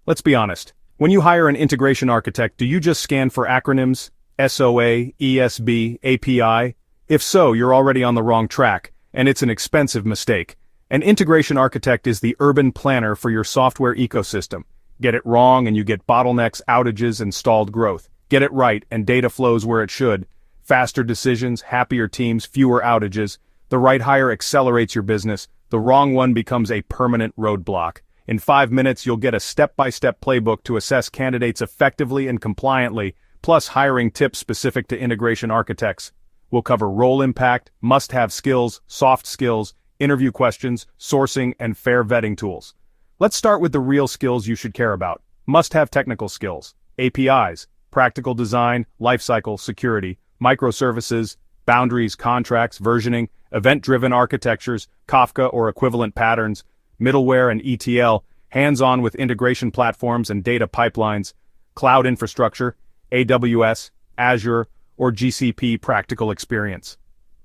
Let's be honest. When you hire an integration architect, do you just scan for acronyms? SOA, ESB, API? If so, you're already on the wrong track, and it's an expensive mistake. An integration architect is the urban planner for your software ecosystem. Get it wrong and you get bottlenecks, outages, and stalled growth. Get it right and data flows where it should. Faster decisions, happier teams, fewer outages. The right hire accelerates your business. The wrong one becomes a permanent roadblock. In 5 minutes, you'll get a step-by-step playbook to assess candidates effectively and compliantly, plus hiring tips specific to integration architects. We'll cover role impact, must-have skills, soft skills, interview questions, sourcing, and fair vetting tools. Let's start with the real skills you should care about. Must-have technical skills, APIs, practical design, lifecycle, security, microservices, boundaries, contracts, versioning, event-driven architectures, Kafka or equivalent patterns, middleware and ETL, hands-on with integration platforms and data pipelines, cloud infrastructure, AWS, Azure, or GCP practical experience.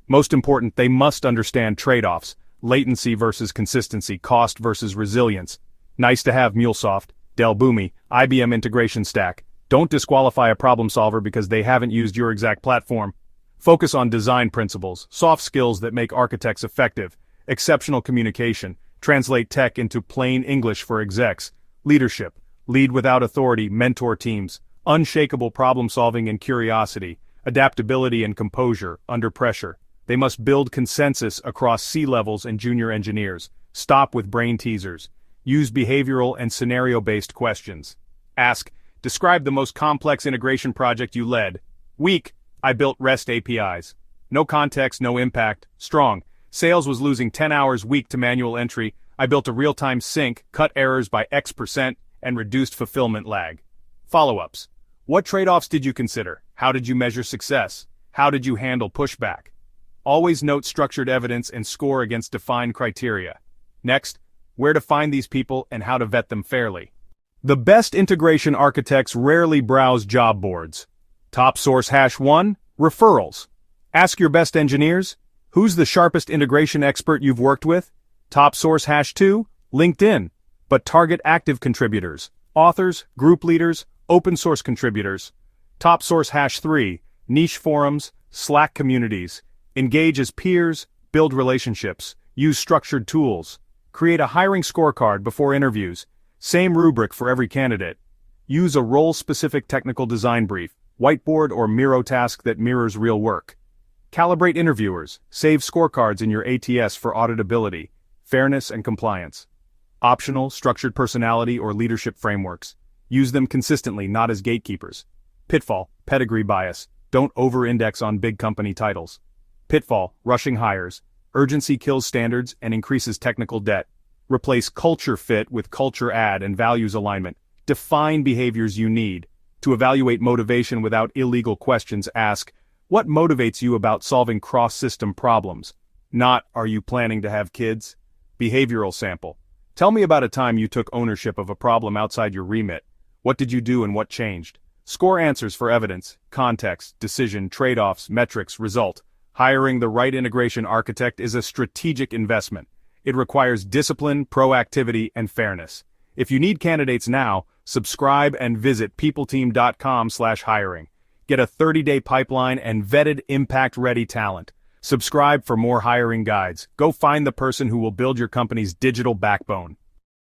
Most important, they must understand trade-offs, latency versus consistency, cost versus resilience. Nice to have MuleSoft, Dell Boomi, IBM integration stack. Don't disqualify a problem solver because they haven't used your exact platform. Focus on design principles, soft skills that make architects effective, exceptional communication, translate tech into plain English for execs, leadership, lead without authority, mentor teams, unshakable problem solving and curiosity, adaptability and composure under pressure. They must build consensus across C-levels and junior engineers. Stop with brain teasers. Use behavioral and scenario-based questions. Ask, describe the most complex integration project you led. Weak, I built REST APIs. No context, no impact. Strong, sales was losing 10 hours week to manual entry. I built a real-time sync, cut errors by X%, and reduced fulfillment lag. Follow-ups. What trade-offs did you consider? How did you measure success? How did you handle pushback? Always note structured evidence and score against defined criteria. Next, where to find these people and how to vet them fairly. The best integration architects rarely browse job boards. Top source #1, referrals. Ask your best engineers, who's the sharpest integration expert you've worked with? Top source #2, LinkedIn. But target active contributors, authors, group leaders, open source contributors. Top source #3, niche forums, Slack communities. Engage as peers, build relationships, use structured tools. Create a hiring scorecard before interviews. Same rubric for every candidate. Use a role-specific technical design brief, whiteboard or Miro task that mirrors real work. Calibrate interviewers, save scorecards in your ATS for auditability, fairness and compliance. Optional, structured personality or leadership frameworks. Use them consistently, not as gatekeepers. Pitfall, pedigree bias. Don't over-index on big company titles. Pitfall, rushing hires. Urgency kills standards and increases technical debt. Replace culture fit with culture add and values alignment. Define behaviors you need. To evaluate motivation without illegal questions, ask, what motivates you about solving cross-system problems? Not, are you planning to have kids? Behavioral sample. Tell me about a time you took ownership of a problem outside your remit. What did you do and what changed? Score answers for evidence, context, decision, trade-offs, metrics, result. Hiring the right integration architect is a strategic investment. It requires discipline, proactivity, and fairness. If you need candidates now, subscribe and visit peopleteam.com/hiring. Get a 30-day pipeline and vetted impact-ready talent. Subscribe for more hiring guides. Go find the person who will build your company's digital backbone.